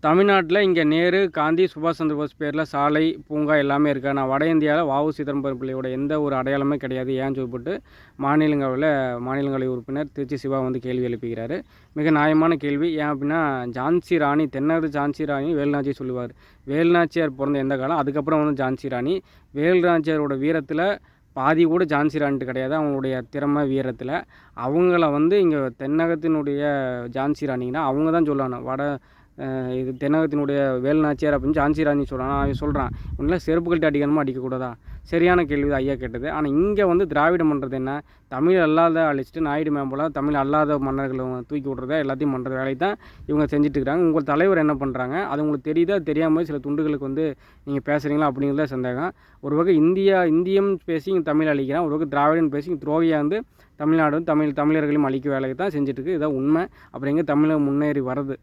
தமிழ்நாட்டில் இங்கே நேரு, காந்தி, சுபாஷ் சந்திர போஸ் பேரில் சாலை, பூங்கா எல்லாமே இருக்குது. ஆனால் வட இந்தியாவில் வ.உ. சிதம்பரம் பிள்ளையோட எந்த ஒரு அடையாளமே கிடையாது. ஏன்னு சொல்லிவிட்டு மாநிலங்களவை உறுப்பினர் திருச்சி சிவா வந்து கேள்வி எழுப்புகிறார். மிக நியாயமான கேள்வி. ஏன் அப்படின்னா, ஜான்சி ராணி, தென்னகத்து ஜான்சி ராணி வேலுநாச்சி சொல்லுவார். வேலுநாச்சியார் பிறந்த எந்த காலம், அதுக்கப்புறம் வந்து ஜான்சி ராணி. வேலுநாச்சியாரோட வீரத்தில் பாதி கூட ஜான்சி ராணிட்டு கிடையாது. அவங்களுடைய திறமை வீரத்தில் அவங்கள வந்து இங்கே தென்னகத்தினுடைய ஜான்சி ராணிங்கன்னா அவங்க தான் சொல்லணும். இது தென்னகத்தினுடைய வேலுநாச்சியார் அப்படின்னு ஜான்சி ராணி சொல்கிறான். அவன் சொல்கிறான், ஒன்றில் செருப்பு கழட்டி அடிக்கணுமா அடிக்கக்கூடாதா? சரியான கேள்வி தான் ஐயா கேட்டது. ஆனால் இங்கே வந்து திராவிடம் பண்ணுறது என்ன, தமிழ் அல்லாத அழிச்சிட்டு நாயுடு மேம்போல் தமிழ் அல்லாத மன்னர்களை தூக்கி விட்றத எல்லாத்தையும் பண்ணுற வேலையை தான் இவங்க செஞ்சுட்டு இருக்கிறாங்க. உங்கள் தலைவர் என்ன பண்ணுறாங்க, அது உங்களுக்கு தெரியுதா தெரியாமல் சில துண்டுகளுக்கு வந்து நீங்கள் பேசுகிறீங்களா அப்படிங்கிறத சந்தேகம். ஒரு வகை இந்தியம் பேசி இங்கே தமிழ் அழிக்கிறான், ஒரு வகை திராவிடன் பேசி இங்கே துரோகியாக வந்து தமிழ்நாடு தமிழர்களையும் அழிக்க வேலையை தான் செஞ்சுட்டு இருக்கு. இதான் உண்மை. அப்புறம் எங்கே தமிழை முன்னேறி வருது?